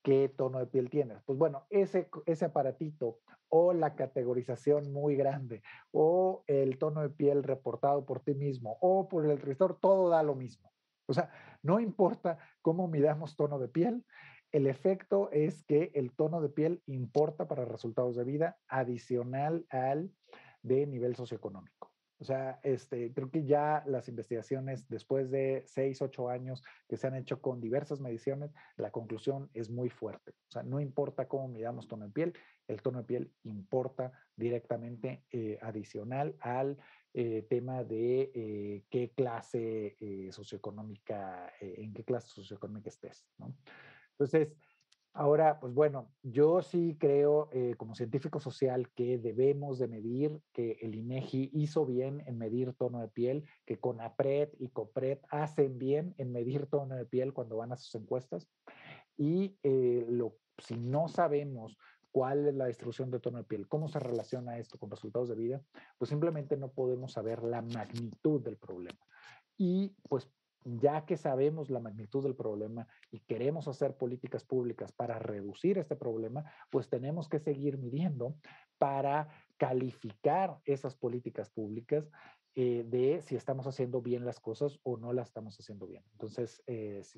qué tono de piel tienes. Pues bueno, ese aparatito o la categorización muy grande o el tono de piel reportado por ti mismo o por el entrevistador, todo da lo mismo. O sea, no importa cómo midamos tono de piel, el efecto es que el tono de piel importa para resultados de vida adicional al de nivel socioeconómico. O sea, creo que ya las investigaciones después de 6, 8 años que se han hecho con diversas mediciones, la conclusión es muy fuerte. O sea, no importa cómo midamos tono de piel, el tono de piel importa directamente adicional al tema de qué clase socioeconómica, en qué clase socioeconómica estés, ¿no? Entonces, ahora, pues bueno, yo sí creo como científico social que debemos de medir, que el INEGI hizo bien en medir tono de piel, que CONAPRED y COPRED hacen bien en medir tono de piel cuando van a sus encuestas. Y si no sabemos cuál es la distribución de tono de piel, cómo se relaciona esto con resultados de vida, pues simplemente no podemos saber la magnitud del problema. Y pues ya que sabemos la magnitud del problema y queremos hacer políticas públicas para reducir este problema, pues tenemos que seguir midiendo para calificar esas políticas públicas de si estamos haciendo bien las cosas o no las estamos haciendo bien. Entonces,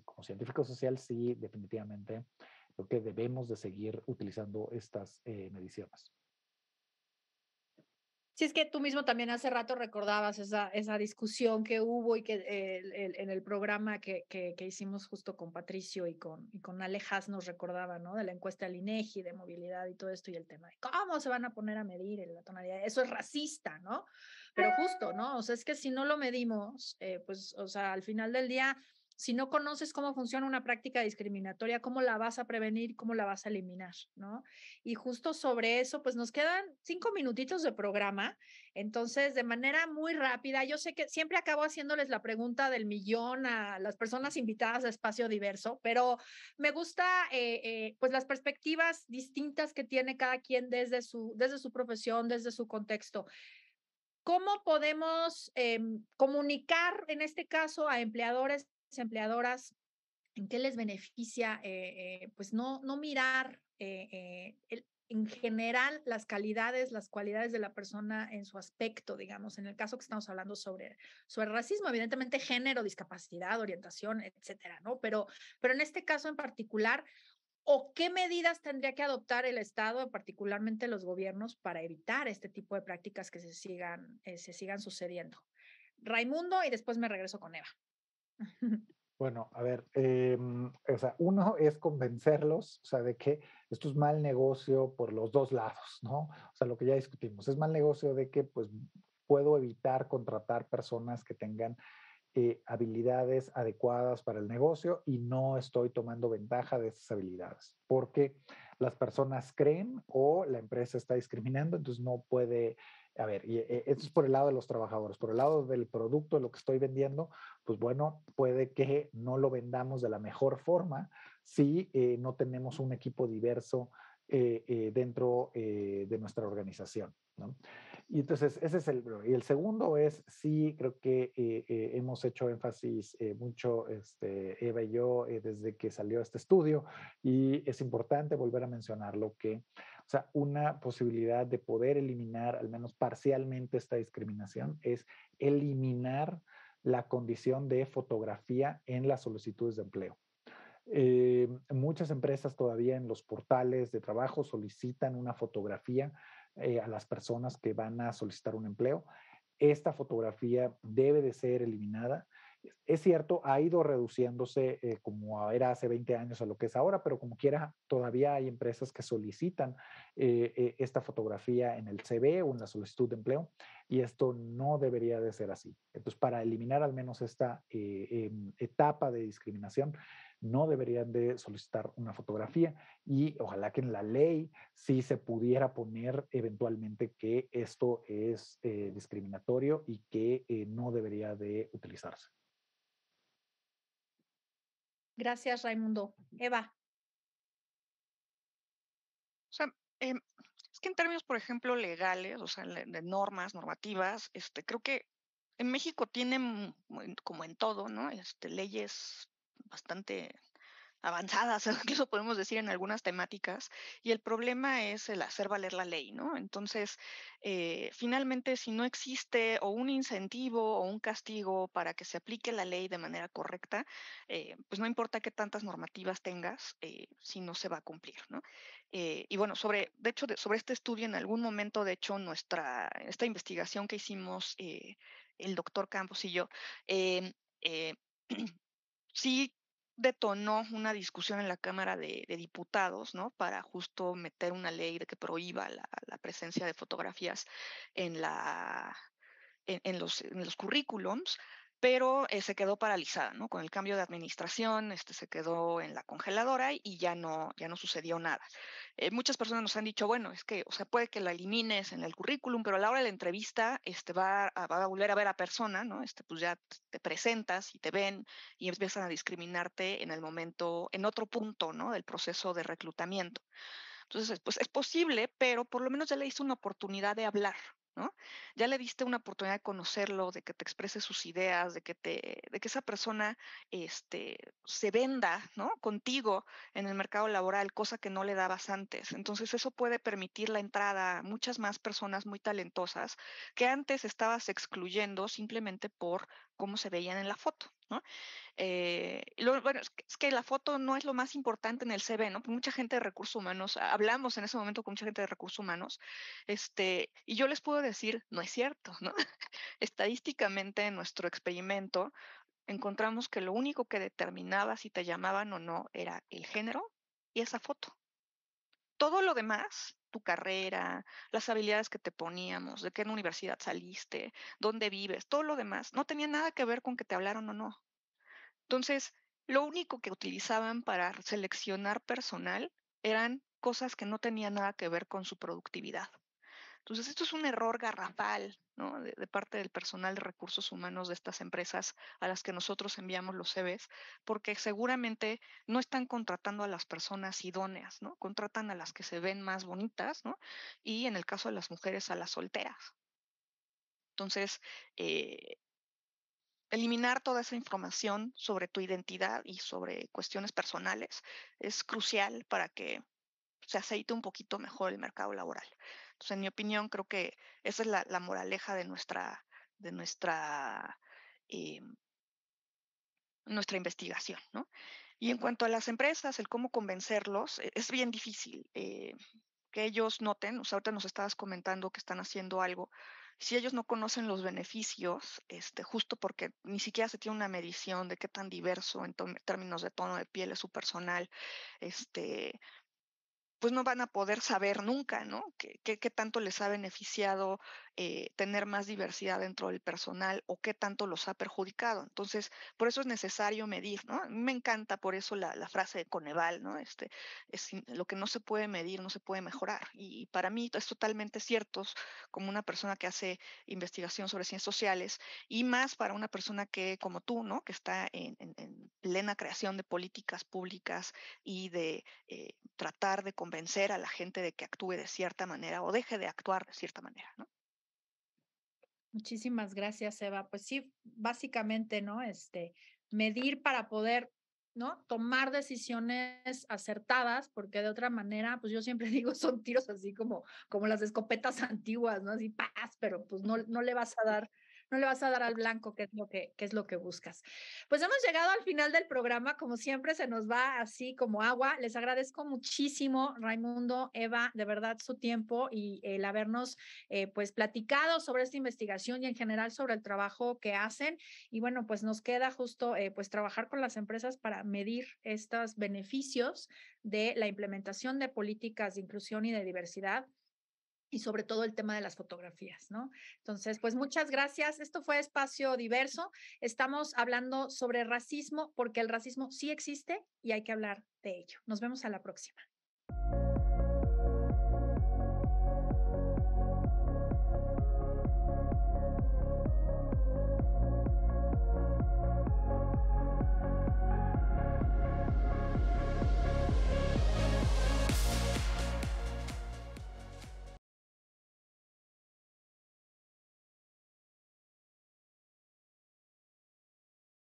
como científico social, sí, definitivamente creo que debemos de seguir utilizando estas mediciones. Sí, es que tú mismo también hace rato recordabas esa discusión que hubo y que en el programa que hicimos justo con Patricio y con Ale Haas nos recordaba, ¿no? De la encuesta del INEGI, de movilidad y todo esto y el tema de cómo se van a poner a medir la tonalidad. Eso es racista, ¿no? Pero justo, ¿no? O sea, es que si no lo medimos, pues, o sea, al final del día, si no conoces cómo funciona una práctica discriminatoria, ¿cómo la vas a prevenir? ¿Cómo la vas a eliminar? ¿No? Y justo sobre eso, pues nos quedan 5 minutitos de programa. Entonces, de manera muy rápida, yo sé que siempre acabo haciéndoles la pregunta del millón a las personas invitadas a Espacio Diverso, pero me gusta pues las perspectivas distintas que tiene cada quien desde su profesión, desde su contexto. ¿Cómo podemos comunicar, en este caso, a empleadores, empleadoras, en qué les beneficia, pues no mirar en general las cualidades de la persona en su aspecto, digamos, en el caso que estamos hablando sobre racismo, evidentemente género, discapacidad, orientación, etcétera, ¿no? Pero en este caso en particular, ¿o qué medidas tendría que adoptar el Estado, particularmente los gobiernos, para evitar este tipo de prácticas que se sigan sucediendo? Raimundo, y después me regreso con Eva. Bueno, a ver, o sea, uno es convencerlos, o sea, de que esto es mal negocio por los dos lados, ¿no? O sea, lo que ya discutimos, es mal negocio de que, pues, puedo evitar contratar personas que tengan habilidades adecuadas para el negocio y no estoy tomando ventaja de esas habilidades porque las personas creen o la empresa está discriminando, entonces no puede. A ver, y esto es por el lado de los trabajadores. Por el lado del producto, de lo que estoy vendiendo, pues bueno, puede que no lo vendamos de la mejor forma si no tenemos un equipo diverso dentro de nuestra organización, ¿no? Y entonces, ese es y el segundo es, sí, creo que hemos hecho énfasis mucho, Eva y yo, desde que salió este estudio, y es importante volver a mencionarlo, que, o sea, una posibilidad de poder eliminar, al menos parcialmente, esta discriminación es eliminar la condición de fotografía en las solicitudes de empleo. Muchas empresas todavía en los portales de trabajo solicitan una fotografía a las personas que van a solicitar un empleo. Esta fotografía debe de ser eliminada. Es cierto, ha ido reduciéndose como era hace 20 años a lo que es ahora, pero como quiera, todavía hay empresas que solicitan esta fotografía en el CV o en la solicitud de empleo, y esto no debería de ser así. Entonces, para eliminar al menos esta etapa de discriminación, no deberían de solicitar una fotografía, y ojalá que en la ley sí se pudiera poner eventualmente que esto es discriminatorio y que no debería de utilizarse. Gracias, Raimundo. Eva. O sea, es que en términos, por ejemplo, legales, o sea, de normas, normativas, creo que en México tienen, como en todo, ¿no? Leyes bastante avanzadas, incluso podemos decir en algunas temáticas, y el problema es el hacer valer la ley, ¿no? Entonces, finalmente, si no existe o un incentivo o un castigo para que se aplique la ley de manera correcta, pues no importa qué tantas normativas tengas, si no se va a cumplir, ¿no? Y bueno, de hecho, sobre este estudio, en algún momento, de hecho, esta investigación que hicimos, el doctor Campos y yo, eh, eh, sí detonó una discusión en la Cámara de Diputados, ¿no? Para justo meter una ley de que prohíba la presencia de fotografías en los currículums, pero se quedó paralizada, ¿no? Con el cambio de administración, se quedó en la congeladora y ya no sucedió nada. Muchas personas nos han dicho, bueno, es que, o sea, puede que la elimines en el currículum, pero a la hora de la entrevista, va a volver a ver a persona, ¿no? Pues ya te presentas y te ven y empiezan a discriminarte en el momento, en otro punto, ¿no? Del proceso de reclutamiento. Entonces, pues es posible, pero por lo menos ya le diste una oportunidad de hablar, ¿no? Ya le diste una oportunidad de conocerlo, de que te exprese sus ideas, de que esa persona, se venda, ¿no? Contigo en el mercado laboral, cosa que no le dabas antes. Entonces, eso puede permitir la entrada a muchas más personas muy talentosas que antes estabas excluyendo simplemente por cómo se veían en la foto, ¿no? Bueno, es que la foto no es lo más importante en el CV, ¿no? Mucha gente de recursos humanos, hablamos en ese momento con mucha gente de recursos humanos, y yo les puedo decir, no es cierto, ¿no? Estadísticamente, en nuestro experimento, encontramos que lo único que determinaba si te llamaban o no era el género y esa foto. Todo lo demás, tu carrera, las habilidades que te poníamos, de qué universidad saliste, dónde vives, todo lo demás, no tenía nada que ver con que te hablaron o no. Entonces, lo único que utilizaban para seleccionar personal eran cosas que no tenían nada que ver con su productividad. Entonces, esto es un error garrafal, ¿no? De parte del personal de recursos humanos de estas empresas a las que nosotros enviamos los CVs, porque seguramente no están contratando a las personas idóneas, ¿no? Contratan a las que se ven más bonitas, ¿no? Y en el caso de las mujeres, a las solteras. Entonces, eliminar toda esa información sobre tu identidad y sobre cuestiones personales es crucial para que se aceite un poquito mejor el mercado laboral. Entonces, en mi opinión, creo que esa es la moraleja de eh, nuestra investigación, ¿no? Y en cuanto a las empresas, el cómo convencerlos, es bien difícil. Que ellos noten, o sea, ahorita nos estabas comentando que están haciendo algo, si ellos no conocen los beneficios, justo porque ni siquiera se tiene una medición de qué tan diverso en términos de tono de piel es su personal, pues no van a poder saber nunca, ¿no? ¿Qué tanto les ha beneficiado tener más diversidad dentro del personal o qué tanto los ha perjudicado. Entonces, por eso es necesario medir, ¿no? A mí me encanta por eso la frase de Coneval, ¿no? Lo que no se puede medir, no se puede mejorar. Y para mí es totalmente cierto, como una persona que hace investigación sobre ciencias sociales, y más para una persona que, como tú, ¿no? Que está en plena creación de políticas públicas y de tratar de convencer a la gente de que actúe de cierta manera o deje de actuar de cierta manera, ¿no? Muchísimas gracias, Eva. Pues sí, básicamente, ¿no? Medir para poder, ¿no? Tomar decisiones acertadas, porque de otra manera, pues yo siempre digo, son tiros así como las escopetas antiguas, ¿no? Así, paz, pero pues no le vas a dar, no le vas a dar al blanco, que es lo que buscas. Pues hemos llegado al final del programa, como siempre se nos va así como agua. Les agradezco muchísimo, Raimundo, Eva, de verdad su tiempo y el habernos pues platicado sobre esta investigación y en general sobre el trabajo que hacen. Y bueno, pues nos queda justo pues trabajar con las empresas para medir estos beneficios de la implementación de políticas de inclusión y de diversidad y sobre todo el tema de las fotografías, ¿no? Entonces, pues muchas gracias. Esto fue Espacio Diverso. Estamos hablando sobre racismo porque el racismo sí existe y hay que hablar de ello. Nos vemos a la próxima.